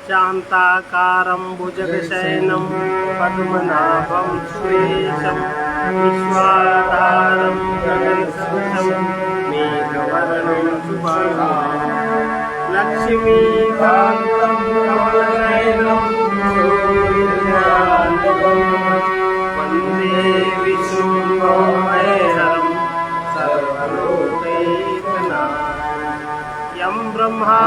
शान्ताकारं भुजगशयनं पद्मनाभं सुरेशं विश्वाधारं गगनसदृशं मेघवर्णं शुभांगं लक्ष्मीकान्तं कमलनयनं सूर्यकान्तं वन्दे विष्णुं सर्वलोकैकनाथं यं ब्रह्मा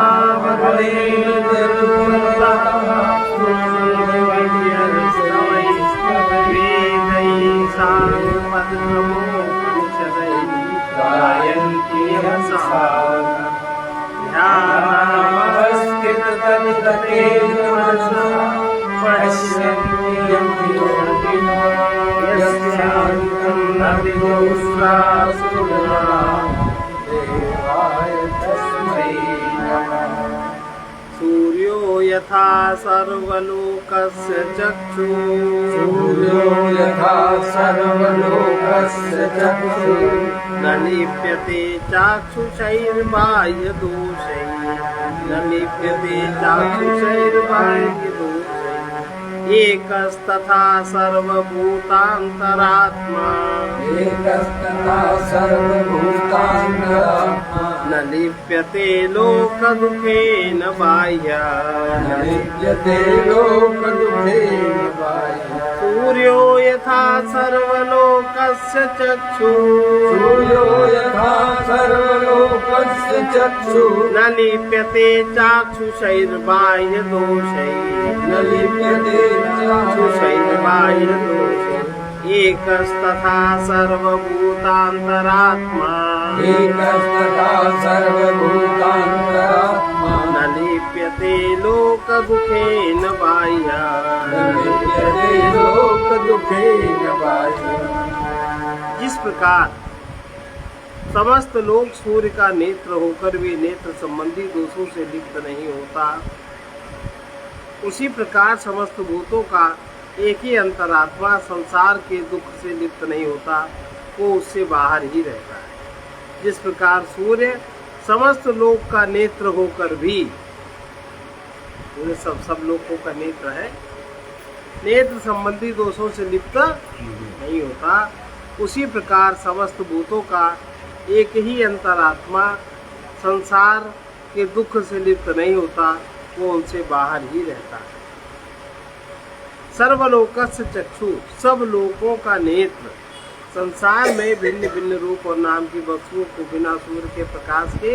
सूर्यो यथा सर्वलोकस्य चक्षुः न लिप्यते चाक्षुषैर्बाह्यदोषैः एकस्तथा सर्वभूतान्तरात्मा न लिप्यते लोकदुःखेन बाह्यः सूर्यो यथा सर्वलोकस्य चक्षुः न लिप्यते चाक्षुषैर्बाह्यदोषैः एकस्तथा सर्वभूतान्तरात्मा न लिप्यते लोकदुःखेन बाह्यः। जिस प्रकार समस्त लोग सूर्य का नेत्र होकर भी नेत्र संबंधी दोषों से लिप्त नहीं होता, उसी प्रकार समस्त भूतों का एक ही अंतरात्मा संसार के दुख से लिप्त नहीं होता, वो उससे बाहर ही रहता है। जिस प्रकार सूर्य समस्त लोक का नेत्र होकर भी, सब लोगों का नेत्र है, नेत्र संबंधी दोषों से लिप्त नहीं होता, उसी प्रकार समस्त भूतों का एक ही अंतरात्मा संसार के दुख से लिप्त नहीं होता, वो उनसे बाहर ही रहता है। सर्वलोकस्य चक्षु, सब लोकों का नेत्र। संसार में भिन्न भिन्न रूप और नाम की वस्तुओं को बिना सूर्य के प्रकाश के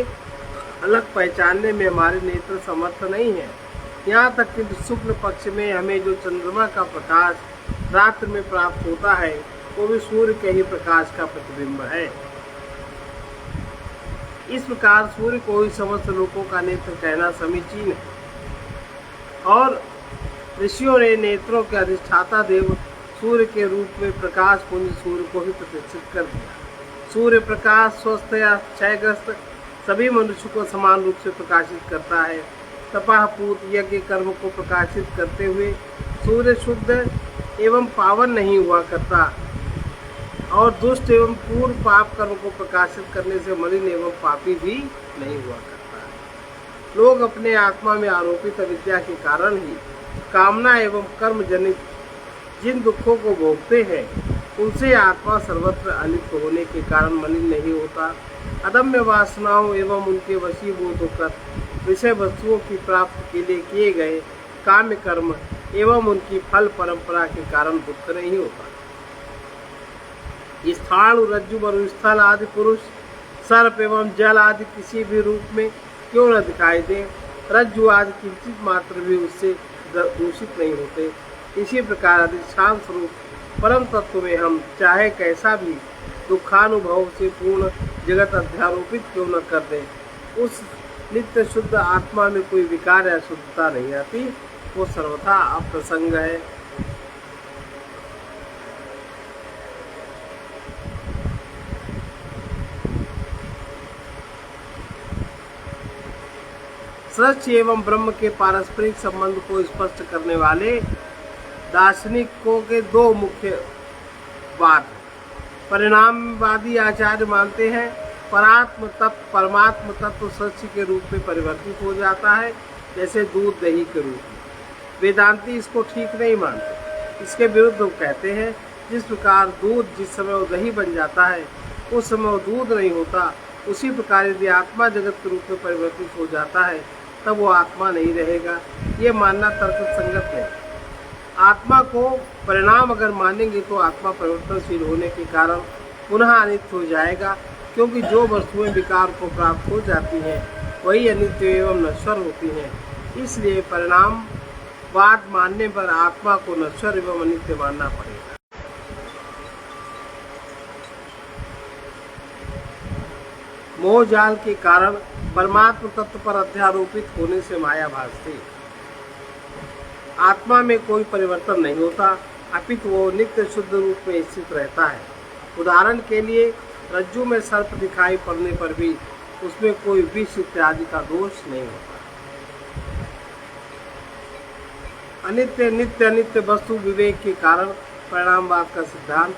अलग पहचानने में हमारे नेत्र समर्थ नहीं है। यहाँ तक कि शुक्ल पक्ष में हमें जो चंद्रमा का प्रकाश रात्रि में प्राप्त होता है, वो भी सूर्य के ही प्रकाश का प्रतिबिंब है। इस प्रकार सूर्य को ही समस्त लोकों का नेत्र कहना समीचीन है। और ऋषियों ने नेत्रों के अधिष्ठाता देव सूर्य के रूप में प्रकाश पुंज सूर्य को ही प्रतिष्ठित कर दिया। सूर्य प्रकाश स्वस्थ या क्षयग्रस्त सभी मनुष्य को समान रूप से प्रकाशित करता है। तपापूत यज्ञ कर्म को प्रकाशित करते हुए सूर्य शुद्ध एवं पावन नहीं हुआ करता, और दुष्ट एवं पूर्व पाप कर्म को प्रकाशित करने से मलिन एवं पापी भी नहीं हुआ करता। लोग अपने आत्मा में आरोपित अविद्या के कारण ही कामना एवं कर्म जनित जिन दुखों को भोगते हैं, उनसे आत्मा सर्वत्र अलिप्त होने के कारण मलिन नहीं होता। अदम्य वासनाओं एवं उनके वशीभूत होकर विषय वस्तुओं की प्राप्ति के लिए किए गए काम्य कर्म एवं उनकी फल परंपरा के कारण दुख नहीं होता। स्थाणु, रज्जु, मरुस्थल आदि पुरुष सर्प एवं जल आदि किसी भी रूप में क्यों न दिखाई दे, रज्जु आदि किंचित मात्र भी उससे दूषित नहीं होते। इसी प्रकार अधिष्ठान स्वरूप परम तत्व में हम चाहे कैसा भी दुखानुभव से पूर्ण जगत अध्यारोपित क्यों न कर दें, उस नित्य शुद्ध आत्मा में कोई विकार या शुद्धता नहीं आती, वो सर्वथा अप्रसंग है। सच एवं ब्रह्म के पारस्परिक संबंध को स्पष्ट करने वाले दार्शनिकों के दो मुख्य बात। परिणामवादी आचार्य मानते हैं परमात्म तत्व सच के रूप में परिवर्तित हो जाता है, जैसे दूध दही के रूप में। वेदांती इसको ठीक नहीं मानते। इसके विरुद्ध वो कहते हैं जिस प्रकार दूध जिस समय वो दही बन जाता है उस समय वो दूध नहीं होता, उसी प्रकार यदि आत्मा जगत के रूप में परिवर्तित हो जाता है तब वो आत्मा नहीं रहेगा। ये मानना तर्क संगत नहीं। आत्मा को परिणाम अगर मानेंगे तो आत्मा परिवर्तनशील होने के कारण पुनः अनित्य हो जाएगा, क्योंकि जो वस्तुएं विकार को प्राप्त हो जाती हैं वही अनित्य एवं नश्वर होती हैं। इसलिए परिणामवाद मानने पर आत्मा को नश्वर एवं अनित्य मानना पड़ेगा। मोह जाल के कारण परमात्म तत्व पर अध्यारोपित होने से माया भासती। आत्मा में कोई परिवर्तन नहीं होता, अपितु वो नित्य शुद्ध रूप में स्थित रहता है। उदाहरण के लिए रज्जु में सर्प दिखाई पड़ने पर भी उसमें कोई विष इत्यादि का दोष नहीं होता। अनित्य नित्य अनित्य वस्तु विवेक के कारण परिणामवाद का सिद्धांत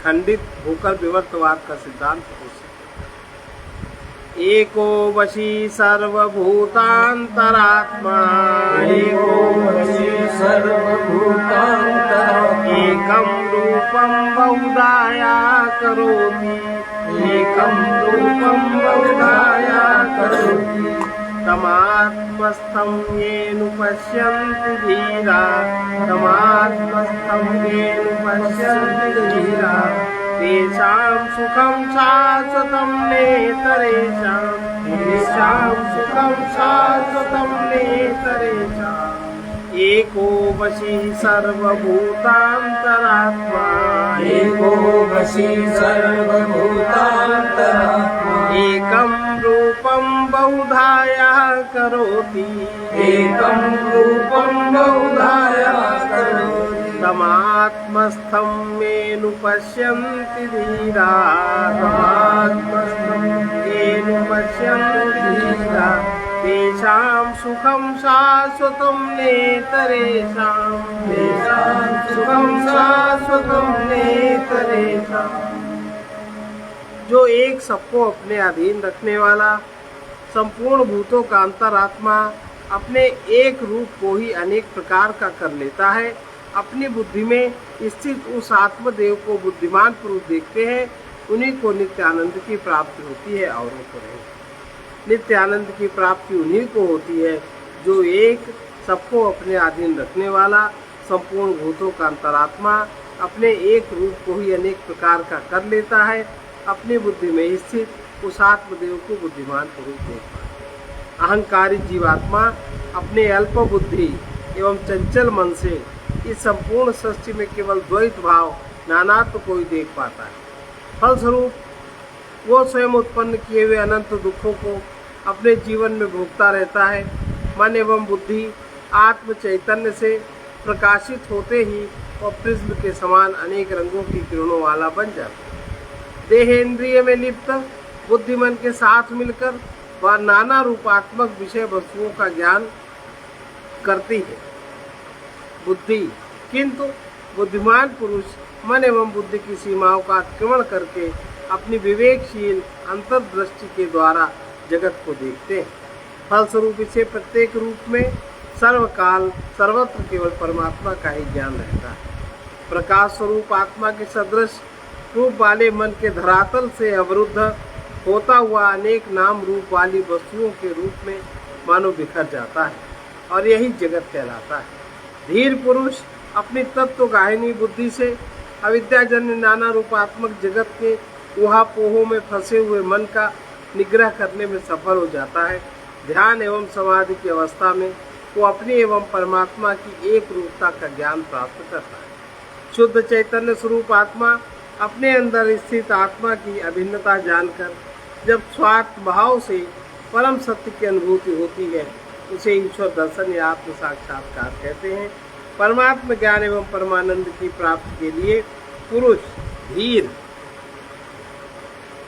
खंडित होकर विवर्तवाद का सिद्धांत हो सकता है। एको वशी सर्वभूतांतरात्मा, एको वशी सर्वभूतांतरात्मा, एकं रूपं बहुधाया करोति, एकं रूपं बहुधाया करोति, तमात्मस्थं येनुपश्यन्ति धीरा, तमात्मस्थं येनुपश्यन्ति धीरा, तेषां सुखं शाश्वतं नेतरेषां, तेषां सुखं शाश्वतं नेतरेषाम्। एको वशी सर्वभूतांतरात्मा, एको वशी सर्वभूतांतरात्मा, एकं रूपं बहुधाया करोति, एकं रूपं बहुधाया करोति, तमात्मस्थं येनुपश्यन्ति धीरा, तमात्मस्थं येनुपश्यन्ति धीरा, तेषां सुखं शाश्वतं नेतरेषां, तेषां सुखं शाश्वतं नेतरेषाम्। जो एक सबको अपने अधीन रखने वाला संपूर्ण भूतों का अंतरात्मा अपने एक रूप को ही अनेक प्रकार का कर लेता है, अपनी बुद्धि में स्थित उस आत्मदेव को बुद्धिमान पुरुष देखते हैं, उन्हीं को नित्य आनंद की प्राप्ति होती है, औरों को नहीं। नित्य आनंद की प्राप्ति उन्हीं को होती है जो एक सबको अपने अधीन रखने वाला संपूर्ण भूतों का अंतरात्मा अपने एक रूप को ही अनेक प्रकार का कर लेता है, अपनी बुद्धि में स्थित उस आत्मदेव को बुद्धिमान पुरुष देखता है। अहंकारी जीवात्मा अपने अल्प बुद्धि एवं चंचल मन से इस संपूर्ण सृष्टि में केवल द्वैत भाव नानात्व को ही देख पाता है। फलस्वरूप वो स्वयं उत्पन्न किए हुए अनंत दुखों को अपने जीवन में भोगता रहता है। मन एवं बुद्धि आत्म चैतन्य से प्रकाशित होते ही वह प्रिज्म के समान अनेक रंगों की किरणों वाला बन जाता है। देहेंद्रिय में लिप्त बुद्धि मन के साथ मिलकर वह नाना रूपात्मक विषय वस्तुओं का ज्ञान करती है बुद्धि, किंतु बुद्धिमान पुरुष मन एवं बुद्धि की सीमाओं का अतिक्रमण करके अपनी विवेकशील अंतर्दृष्टि के द्वारा जगत को देखते हैं। फलस्वरूप इसे प्रत्येक रूप में सर्वकाल सर्वत्र केवल परमात्मा का ही ज्ञान रहता है। प्रकाश स्वरूप आत्मा के सदृश रूप वाले मन के धरातल से अवरुद्ध होता हुआ अनेक नाम रूप वाली वस्तुओं के रूप में मानो बिखर जाता है और यही जगत कहलाता है। धीर पुरुष अपनी तत्व गाहिनी बुद्धि से अविद्याजन्य नाना रूपात्मक जगत के ऊहापोहों में फंसे हुए मन का निग्रह करने में सफल हो जाता है। ध्यान एवं समाधि की अवस्था में वो अपनी एवं परमात्मा की एक रूपता का ज्ञान प्राप्त करता है। शुद्ध चैतन्य स्वरूप आत्मा अपने अंदर स्थित आत्मा की अभिन्नता जानकर जब स्वार्थ भाव से परम सत्य की अनुभूति होती है, उसे ईश्वर दर्शन या आत्म साक्षात्कार कहते हैं। परमात्म ज्ञान एवं परमानंद की प्राप्ति के लिए पुरुष धीर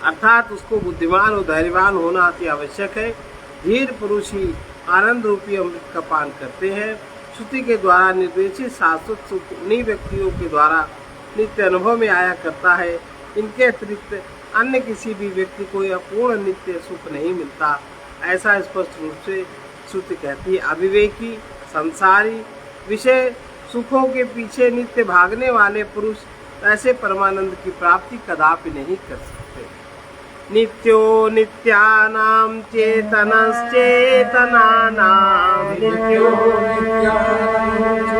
अर्थात उसको बुद्धिमान और धैर्यवान होना अति आवश्यक है। धीर पुरुष ही आनंद रूपी अमृत का पान करते हैं। श्रुति के द्वारा निर्देशित शाश्वत सुख उन्हीं व्यक्तियों के द्वारा नित्य अनुभव में आया करता है। इनके अतिरिक्त अन्य किसी भी व्यक्ति को यह पूर्ण नित्य सुख नहीं मिलता, ऐसा स्पष्ट रूप से श्रुति कहती है। अविवेकी संसारी विषय सुखों के पीछे नित्य भागने वाले पुरुष ऐसे परमानंद की प्राप्ति कदापि नहीं कर सकते। नित्यो नित्यानां चेतनश्चेतनानां नित्यो नित्यानां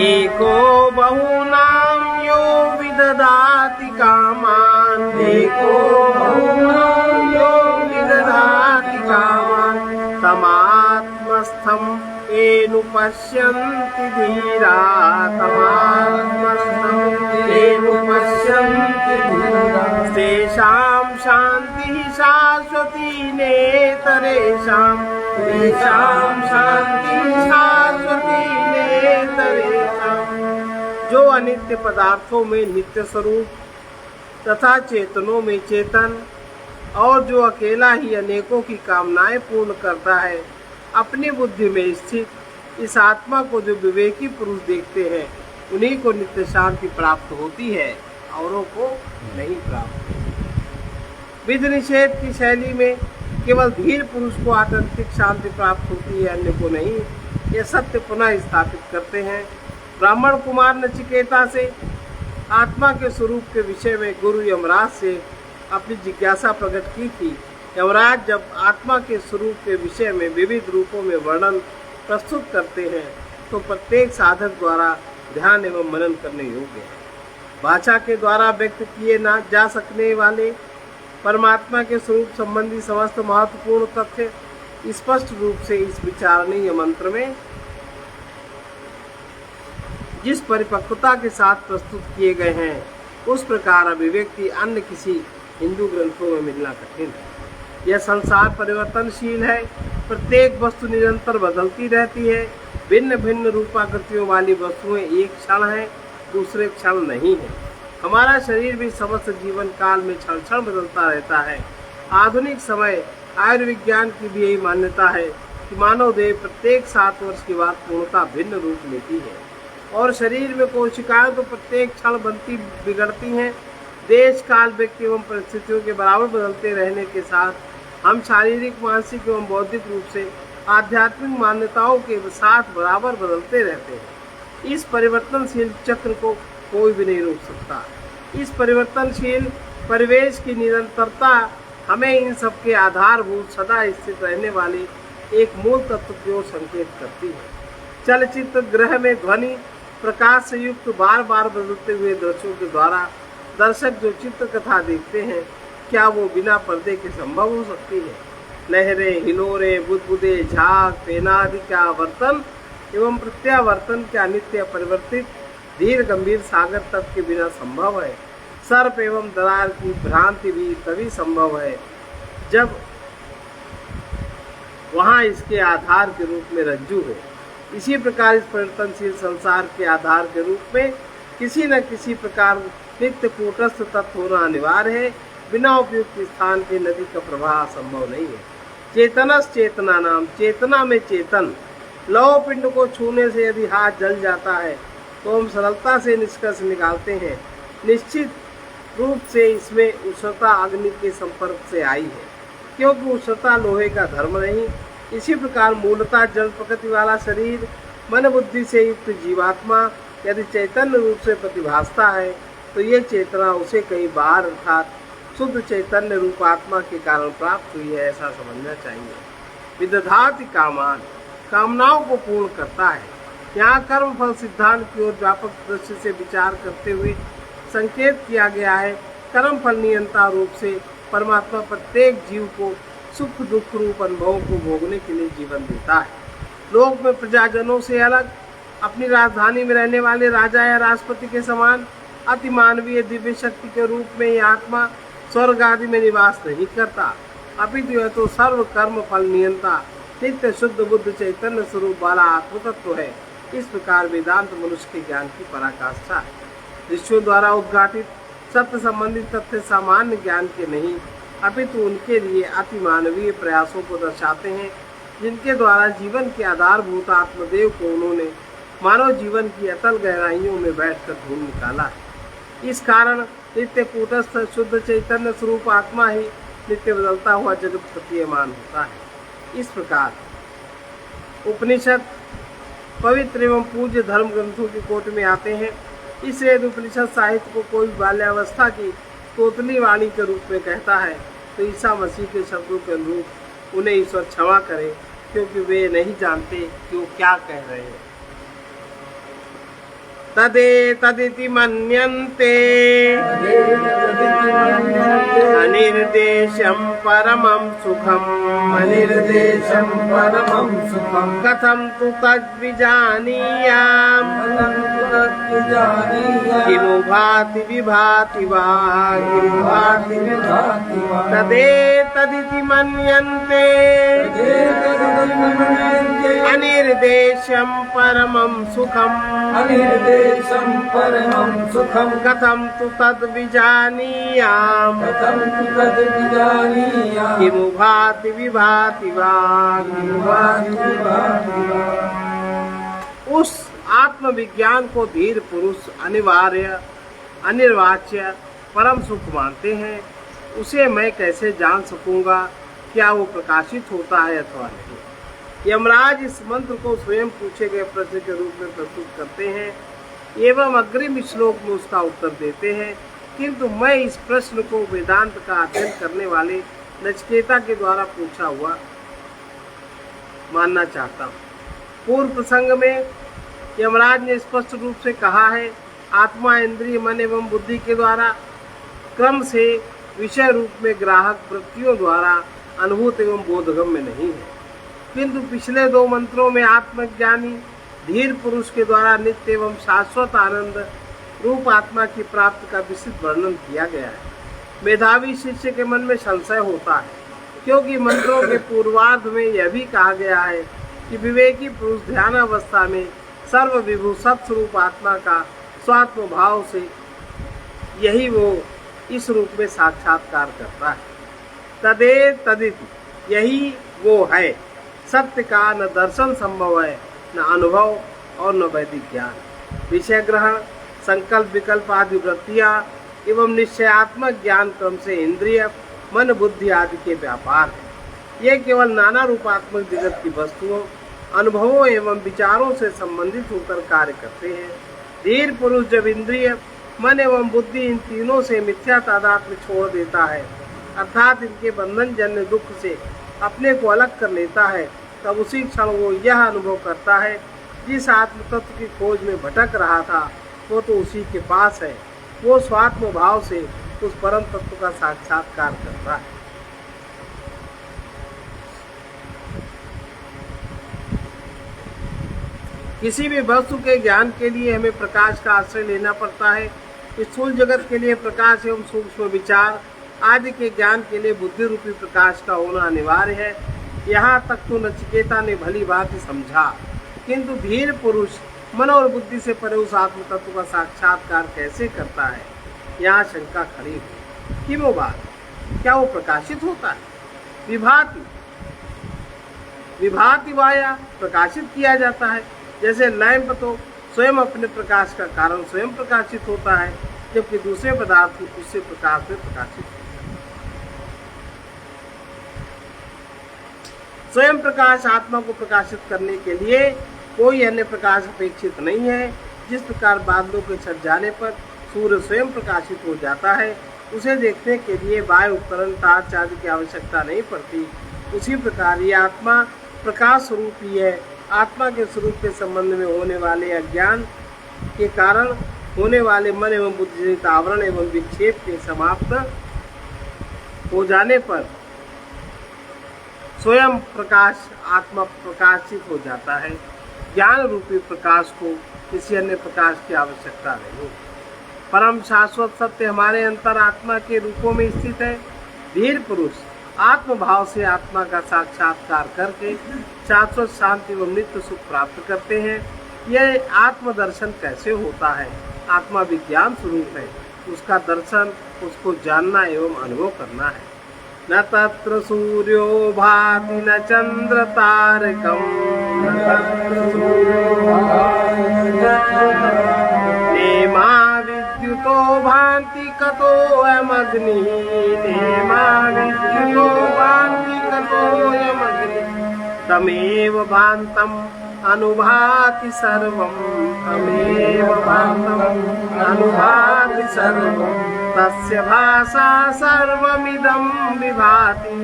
एको बहुनां यो विदधाति कामान् एको बहुनां यो विदधाति कामान् तमात्मस्थं येनुपश्यन्ति धीरा तमात्मस्थं येनुपश्यन्ति धीरा तेषां शान्तिः शाश्वती नेतरेषां तेषां शान्तिः शाश्वती नेतरेषां। जो अनित्य पदार्थों में नित्य स्वरूप तथा चेतनों में चेतन और जो अकेला ही अनेकों की कामनाएं पूर्ण करता है, अपनी बुद्धि में स्थित इस आत्मा को जो विवेकी पुरुष देखते हैं, उन्हीं को नित्य शांति प्राप्त होती है, औरों को नहीं प्राप्त। विधि निषेध की शैली में केवल धीर पुरुष को आत्यंतिक शांति प्राप्त होती है, अन्य को नहीं। यह सत्य पुनः स्थापित करते हैं। ब्राह्मण कुमार नचिकेता से आत्मा के स्वरूप के विषय में गुरु यमराज से अपनी जिज्ञासा प्रकट की थी। यमराज जब आत्मा के स्वरूप के विषय में विविध रूपों में वर्णन प्रस्तुत करते हैं, तो प्रत्येक साधक द्वारा ध्यान एवं मनन करने योग्य है। भाषा के द्वारा व्यक्त किए ना जा सकने वाले परमात्मा के स्वरूप संबंधी समस्त महत्वपूर्ण तथ्य स्पष्ट रूप से इस विचारणीय मंत्र में जिस परिपक्वता के साथ प्रस्तुत किए गए हैं, उस प्रकार अभिव्यक्ति अन्य किसी हिंदू ग्रंथों में मिलना कठिन है। यह संसार परिवर्तनशील है। प्रत्येक वस्तु निरंतर बदलती रहती है। भिन्न भिन्न रूपाकृतियों वाली वस्तुएं एक क्षण है, दूसरे क्षण नहीं है। हमारा शरीर भी समस्त जीवन काल में क्षण क्षण बदलता रहता है। आधुनिक समय आयुर्विज्ञान की भी यही मान्यता है कि मानव देह प्रत्येक 7 वर्ष के बाद पूर्णतः भिन्न रूप लेती है और शरीर में कोशिकाएं तो प्रत्येक क्षण बनती बिगड़ती हैं। देश काल व्यक्ति एवं परिस्थितियों के बराबर बदलते रहने के साथ हम शारीरिक, मानसिक एवं बौद्धिक रूप से आध्यात्मिक मान्यताओं के साथ बराबर बदलते रहते हैं। इस परिवर्तनशील चक्र को कोई भी नहीं रोक सकता। इस परिवर्तनशील परिवेश की निरंतरता हमें इन सब के आधारभूत सदा स्थित रहने वाले एक मूल तत्व की ओर संकेत करती है। चलचित्र गृह में ध्वनि प्रकाश से युक्त बार बार बदलते हुए दृश्यों के द्वारा दर्शक जो चित्र कथा देखते हैं, क्या वो बिना पर्दे के संभव हो सकती है? लहरें, हिलोरे, बुदबुदे, झाग, फेनादि का आवर्तन एवं प्रत्यावर्तन क्या नित्य परिवर्तित धीर गंभीर सागर तत्व के बिना संभव है? सर्प एवं दरार की भ्रांति भी तभी संभव है जब वहाँ इसके आधार के रूप में रज्जु है। इसी प्रकार इस परिवर्तनशील संसार के आधार के रूप में किसी न किसी प्रकार नित्य कूटस्थ तत्व होना अनिवार्य है। बिना उपयुक्त स्थान के नदी का प्रवाह संभव नहीं है। चेतनस चेतना नाम, चेतना में चेतन। लौह पिंड को छूने से यदि हाथ जल जाता है तो हम सरलता से निष्कर्ष निकालते हैं, निश्चित रूप से इसमें उष्णता अग्नि के संपर्क से आई है, क्योंकि उष्णता लोहे का धर्म नहीं। इसी प्रकार मूलतः जल प्रकृति वाला शरीर मन बुद्धि से युक्त जीवात्मा यदि चैतन्य रूप से प्रतिभासता है, तो ये चेतना उसे कहीं बाहर अर्थात शुद्ध चैतन्य रूप आत्मा के कारण प्राप्त हुई है, ऐसा समझना चाहिए। विदधाति कामान, कामनाओं को पूर्ण करता है। यहाँ कर्म फल सिद्धांत की ओर व्यापक दृष्टि से विचार करते हुए संकेत किया गया है। कर्म फल नियंता रूप से परमात्मा प्रत्येक जीव को सुख दुख रूप अनुभवों को भोगने के लिए जीवन देता है। लोक में प्रजाजनों से अलग अपनी राजधानी में रहने वाले राजा या राष्ट्रपति के समान अति मानवीय दिव्य शक्ति के रूप में यह आत्मा स्वर्ग आदि में निवास नहीं करता, अपितु यह तो सर्व कर्म फल नियंता नित्य शुद्ध बुद्ध चैतन्य स्वरूप वाला आत्म तत्व है। इस प्रकार वेदांत मनुष्य के ज्ञान की पराकाष्ठा है। ऋषियों द्वारा उद्घाटित सत्य संबंधित तथ्य सामान्य ज्ञान के नहीं, अपितु उनके लिए अति मानवीय प्रयासों को दर्शाते हैं, जिनके द्वारा जीवन के आधारभूत आत्मदेव को उन्होंने मानव जीवन की अतल गहराइयों में बैठकर ढूंढ निकाला है। इस कारण नित्य कूटस्थ शुद्ध चैतन्य स्वरूप आत्मा ही नित्य बदलता हुआ जगत प्रतीयमान होता है। इस प्रकार उपनिषद पवित्र एवं पूज्य धर्म ग्रंथों की कोट में आते हैं। इसलिए उपनिषद साहित्य को कोई बाल्यावस्था की तोतली वाणी के रूप में कहता है तो ईसा मसीह के शब्दों के अनुरूप उन्हें ईश्वर क्षमा करे, क्योंकि वे नहीं जानते कि वो क्या कह रहे हैं। तदिति मन्यन्ते अनिर्देशं परमं सुखम् अनिर्देशं परमं सुखम् कथं तु तद्विजानीयाम् किमु भाति विभाति वा भाति विभाति वा तदिति मन्यन्ते अनिर्देशं परमं सुखम् अनिर्देशं परमं सुखम् कथं तु तद्विजानीयाम् कथं तु तद्विजानीयाम् किमु भाति विभाति वा भाति विभाति वा। उस आत्मविज्ञान को धीर पुरुष अनिवार्य अनिर्वाच्य परम सुख मानते हैं, उसे मैं कैसे जान सकूंगा क्या वो प्रकाशित होता है अथवा नहीं। यमराज इस मंत्र को स्वयं पूछे गए प्रश्न के रूप में प्रस्तुत करते हैं एवं अग्रिम श्लोक में उसका उत्तर देते हैं, किंतु मैं इस प्रश्न को वेदांत का अध्ययन करने वाले नचिकेता के द्वारा पूछा हुआ मानना चाहता हूँ। पूर्व प्रसंग में यमराज ने स्पष्ट रूप से कहा है, आत्मा इंद्रिय मन एवं बुद्धि के द्वारा क्रम से विषय रूप में ग्राहक वृत्तियों द्वारा अनुभूत एवं बोधगम्य नहीं है, किंतु पिछले दो मंत्रों में आत्मज्ञानी धीर पुरुष के द्वारा नित्य एवं शाश्वत आनंद रूप आत्मा की प्राप्ति का विस्तृत वर्णन किया गया है। मेधावी शिष्य के मन में संशय होता है, क्योंकि मंत्रों के पूर्वार्ध में यह भी कहा गया है कि विवेकी पुरुष ध्यान अवस्था में सर्व विभु सत्स्वरूप आत्मा का स्वात्म भाव से यही वो इस रूप में साक्षात्कार करता है। तदिति यही वो है, सत्य का न दर्शन संभव है, न अनुभव और न वैदिक ज्ञान। विषय ग्रहण संकल्प विकल्प आदि वृत्तियाँ एवं निश्चयात्मक ज्ञान क्रम से इंद्रिय मन बुद्धि आदि के व्यापार है। ये केवल नाना रूपात्मक जगत की वस्तुओं अनुभवों एवं विचारों से संबंधित होकर कार्य करते हैं। धीर पुरुष जब इंद्रिय मन एवं बुद्धि इन तीनों से मिथ्या तादात्म्य छोड़ देता है, अर्थात इनके बंधन जन्य दुख से अपने को अलग कर लेता है, तब उसी क्षण वो यह अनुभव करता है, जिस आत्म तत्व की खोज में भटक रहा था वो तो उसी के पास है। वो स्वात्म भाव से उस परम तत्व का साक्षात्कार करता है। किसी भी वस्तु के ज्ञान के लिए हमें प्रकाश का आश्रय लेना पड़ता है। स्थूल जगत के लिए प्रकाश एवं सूक्ष्म विचार आदि के ज्ञान के लिए बुद्धि रूपी प्रकाश का होना अनिवार्य है। यहाँ तक तो नचिकेता ने भली बात समझा, किंतु धीर पुरुष मन और बुद्धि से परे उस आत्म तत्व का साक्षात्कार कैसे करता है, यहाँ शंका खड़ी हुई। कि वो बात क्या वो प्रकाशित होता है? विभाति वाया प्रकाशित किया जाता है। जैसे लैंप तो स्वयं अपने प्रकाश का कारण स्वयं प्रकाशित होता है, जबकि दूसरे पदार्थ उससे प्रकाश में प्रकाशित होता है। स्वयं प्रकाश आत्मा को प्रकाशित करने के लिए कोई अन्य प्रकाश अपेक्षित नहीं है। जिस प्रकार बादलों के छट जाने पर सूर्य स्वयं प्रकाशित हो जाता है, उसे देखने के लिए वायु उपकरण टार्च आदि की आवश्यकता नहीं पड़ती, उसी प्रकार ये आत्मा प्रकाश स्वरूप ही है। आत्मा के स्वरूप के संबंध में होने वाले अज्ञान के कारण होने वाले मन एवं बुद्धिजनित आवरण एवं विक्षेप के समाप्त हो जाने पर स्वयं प्रकाश आत्मा प्रकाशित हो जाता है। ज्ञान रूपी प्रकाश को किसी अन्य प्रकाश की आवश्यकता नहीं। परम शाश्वत सत्य हमारे अंतर आत्मा के रूपों में स्थित है। धीर पुरुष आत्म भाव से आत्मा का साक्षात्कार करके शाश्वत शांति एवं नित्य सुख प्राप्त करते हैं। यह आत्मदर्शन कैसे होता है? आत्मा विज्ञान स्वरूप है, उसका दर्शन उसको जानना एवं अनुभव करना है। न तत्र सूर्यो भाति न चंद्र तारकम् नेमा विद्युतो भान्ति कतोऽयमग्निः नेमा विद्युतो भान्ति कतोऽयमग्निः तमेव भान्तम् अनुभाति सर्वं तमेव भान्तम् अनुभाति सर्वं तस्य भाषा सर्वमिदं विभाति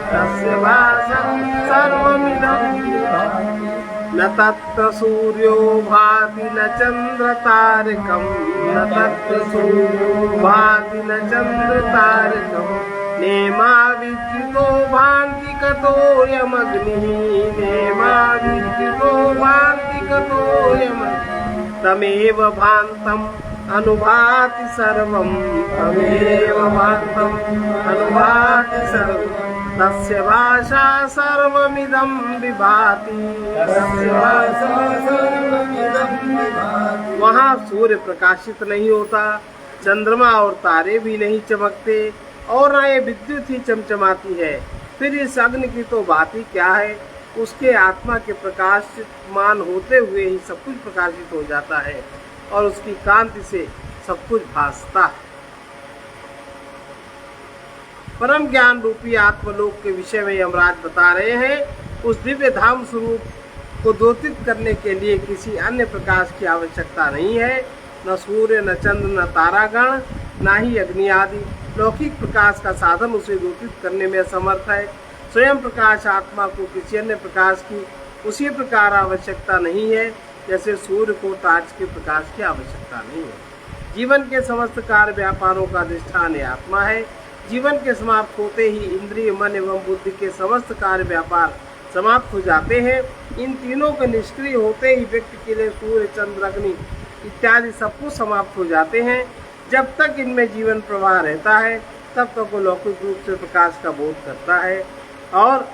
तस्य भाषा सर्वमिदं विभाति न तत्र सूर्यो भाति न चन्द्रतारकं न तत्र सूर्यो भाति न चन्द्रतारकं नेमा विद्युतो भान्ति कतोऽयमग्निः नेमा विद्युतो भान्ति कतोऽयमग्निः तमेव भान्तम् अनुभाति सर्वं तमेव भान्तम् अनुभाति सर्वं तस्य भाषा सर्वमिदं विभाति तस्य भाषा सर्वमिदं विभाति। वहाँ सूर्य प्रकाशित नहीं होता, चंद्रमा और तारे भी नहीं चमकते और न ये विद्युत ही चमचमाती है। फिर इस अग्नि की तो बात ही क्या है। उसके आत्मा के प्रकाशमान होते हुए ही सब कुछ प्रकाशित हो जाता है और उसकी कांति से सब कुछ भासता है। परम ज्ञान रूपी आत्मलोक के विषय में यमराज बता रहे हैं। उस दिव्य धाम स्वरूप को द्योतित करने के लिए किसी अन्य प्रकाश की आवश्यकता नहीं है। न सूर्य, न चंद्र, न तारागण, न ही अग्नि आदि लौकिक प्रकाश का साधन उसे द्योतित करने में असमर्थ है। स्वयं प्रकाश आत्मा को किसी अन्य प्रकाश की उसी प्रकार आवश्यकता नहीं है जैसे सूर्य को टार्च के प्रकाश की आवश्यकता नहीं है। जीवन के समस्त कार्य व्यापारों का अधिष्ठान आत्मा है। जीवन के समाप्त होते ही इंद्रिय, मन एवं बुद्धि के समस्त कार्य व्यापार समाप्त हो जाते हैं। इन तीनों के निष्क्रिय होते ही व्यक्ति के लिए सूर्य, चंद्र, अग्नि इत्यादि सब कुछ समाप्त हो जाते हैं। जब तक इनमें जीवन प्रवाह रहता है तब तक वो लौकिक रूप से प्रकाश का बोध करता है और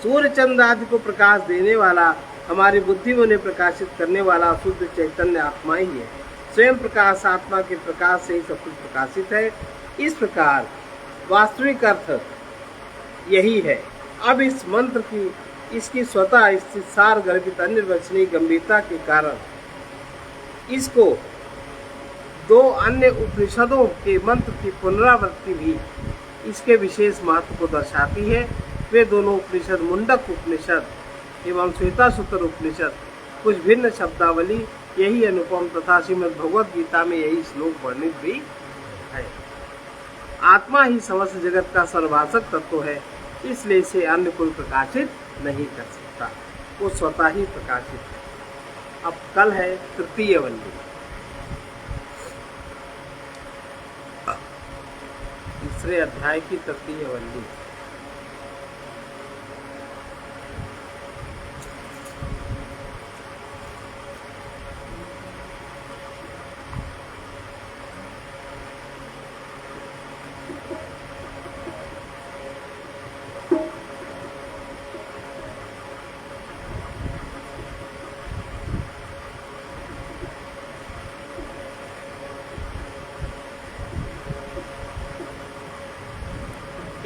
सूर्य, चंद्र आदि को प्रकाश देने वाला, हमारी बुद्धि में उन्हें प्रकाशित करने वाला शुद्ध चैतन्य आत्मा ही है। स्वयं प्रकाश आत्मा के प्रकाश से ही सब कुछ प्रकाशित है। इस प्रकार वास्तविक अर्थ यही है। अब इस मंत्र की इसकी स्वतः स्थित सार गर्भित अनिर्वचनीय गंभीरता के कारण इसको दो अन्य उपनिषदों के मंत्र की पुनरावृत्ति भी इसके विशेष महत्व को दर्शाती है। वे दोनों उपनिषद मुंडक उपनिषद एवं श्वेतासूत्र उपनिषद कुछ भिन्न शब्दावली यही अनुपम तथा श्रीमद् भगवद गीता में यही श्लोक वर्णित भी है। आत्मा ही समस्त जगत का सर्वभाषक तत्व है, इसलिए इसे अन्य कोई प्रकाशित नहीं कर सकता, वो स्वतः ही प्रकाशित है। अब कल है तृतीय वल्ली, तीसरे अध्याय की तृतीय वल्ली।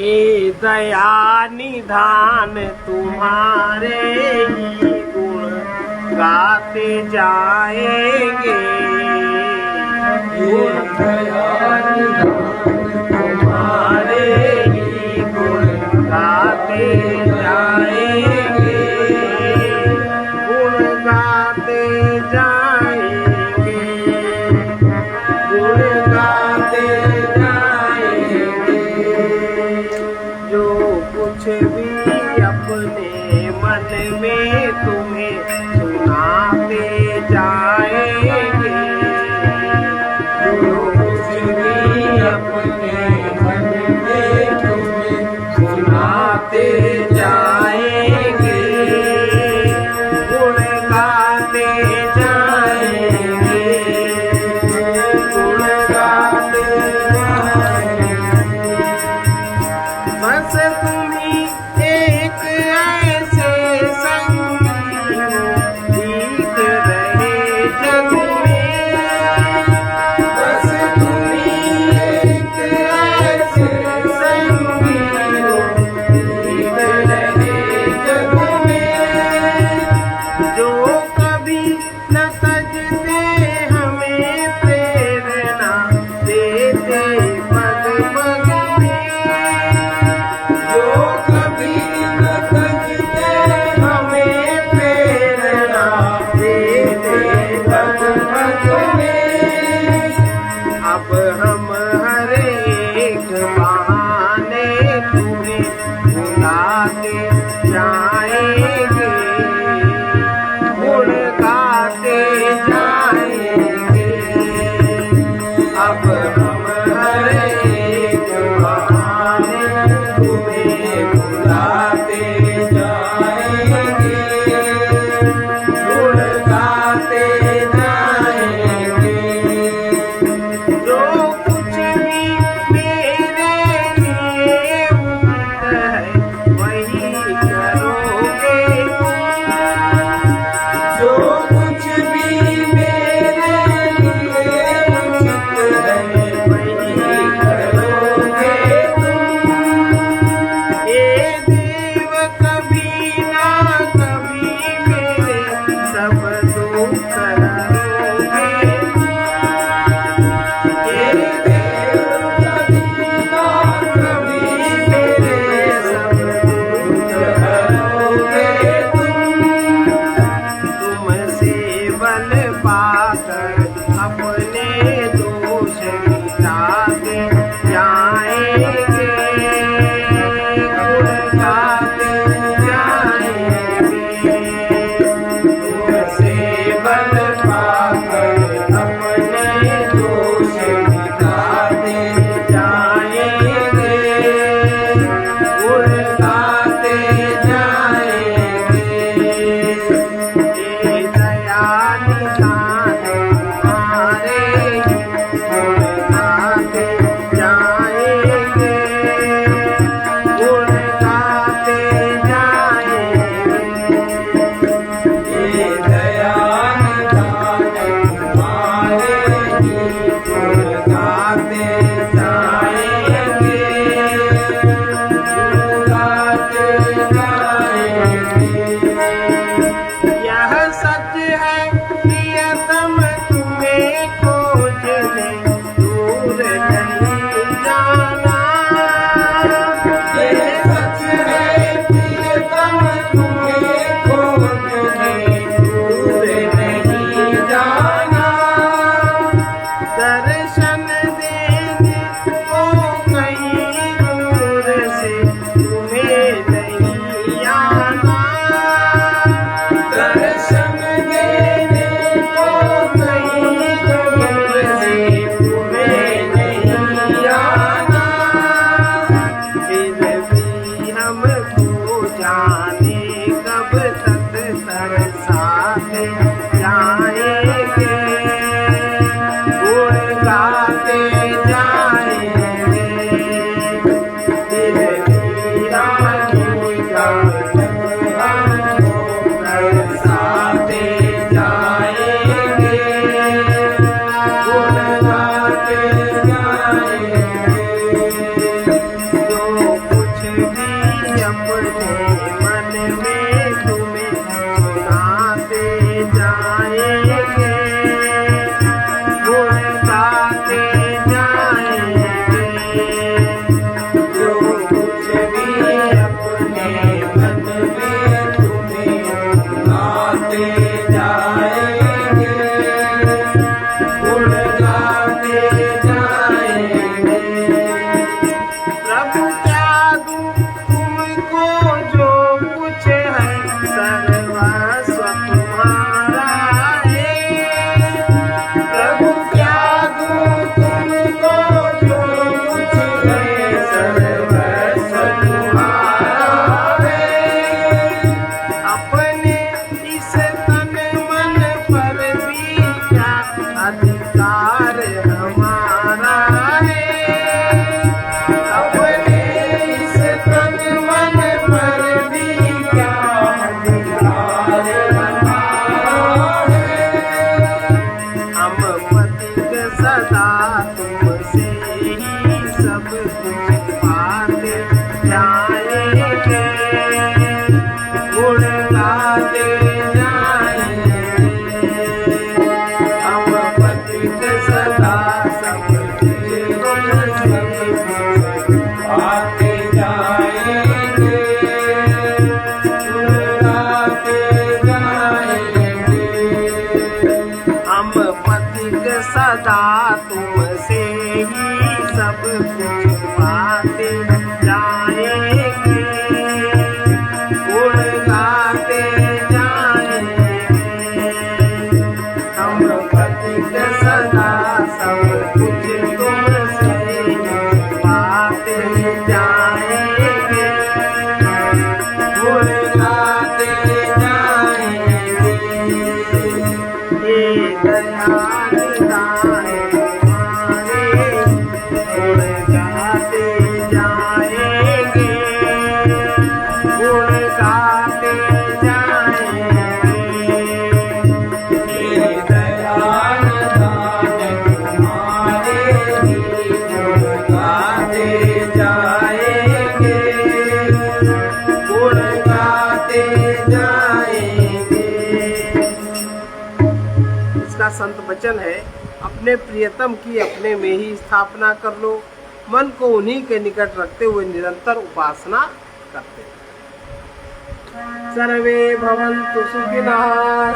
ए दया निधान तुम्हारे ही गुण गाते जाएंगे। ए दया निधान तुम्हारे ही गुण गाते जाएंगे, गुण गाते जाएंगे, गुण गाते जाएंगे। जो कुछ भी अपने मन में तुम्हें सुनाते जाएंगे, जो कुछ भी अपने मन में तुम्हें सुनाते जाएंगे, गुण गाते जाएंगे, गुण गाते जाएंगे। बस तुम्ही एक ऐसे संगी हो जाने कब तक तरसाते जाएंगे, गुण गाते जाएंगे, तेरे मीरा की गान हमको तरसाते जाएंगे, गुण गाते जाएंगे। जो कुछ भी अपने मन में तुम्हें सुनाते जाएंगे, गुण गाते जाएंगे। जो कुछ भी अपने मन में तुम्हें सुनाते जाएंगे, गुण गाते जाएंगे। प्रभु क्या दूं तुमको जो कुछ है, सर्वस्व तुम्हारा है। प्रभु क्या दूं तुमको जो कुछ है, सर्वस्व तुम्हारा है। अपने इस तन मन पर भी क्या अधिकार हमारा है। अपने इस तन मन पर भी क्या अधिकार हमारा है। हम पथिक सदा तुमसे ही सब कुछ पाते जाएंगे, गुण गाते जाएंगे। हम पथिक सदा सब कुछ तुमसे पाते जाएंगे, गुण गाते जाएंगे। हम पथिक सदा तुमसे ही सब कुछ पाते जाएंगे, गुण गाते जाएंगे। हम पथिक सदा सब कुछ तुमसे ही पाते जाएंगे, गुण गाते जाएंगे। हे दयाल दाए तुम्हारे, गुण गाते जाएंगे, गुण गाते जाएंगे। हे दयाल दाए तुम्हारे, गुण गाते जाएंगे, गुण गाते जाएंगे। इसका संत वचन है, अपने प्रियतम की अपने में ही स्थापना कर लो, मन को उन्हीं के निकट रखते हुए निरंतर उपासना करते। सर्वे भवन्तु सुखिनः,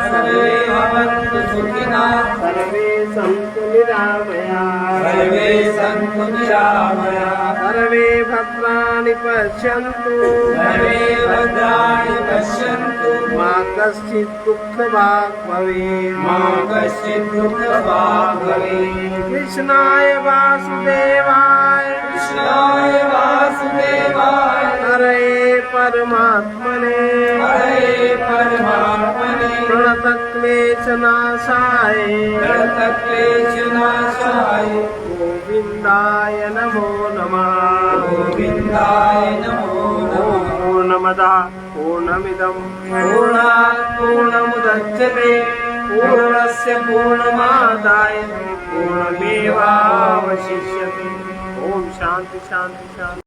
सर्वे भवन्तु सुखिनः, सर्वे सन्तु निरामयाः, सर्वे सन्तु निरामयाः, सर्वे भद्राणि पश्यन्तु, सर्वे भद्राणि पश्यन्तु, मा कश्चित् दुःखभाग् भवेत्, मा कश्चित् दुःखभाग् भवेत्। कृष्णाय वासुदेवाय, कृष्णाय वासुदेवाय, हरे परमात्मने, हरे परमात्मने, प्रणतक्लेशनाशाय, प्रणतक्लेशनाशाय, गोविन्दाय नमो नमः। गोविन्दाय नमो नमः। पूर्णमदः पूर्णमिदं पूर्णात् पूर्णमुदच्यते, पूर्णस्य पूर्णमादाय पूर्णमेवावशिष्यते। ओम शांति शांति शांति।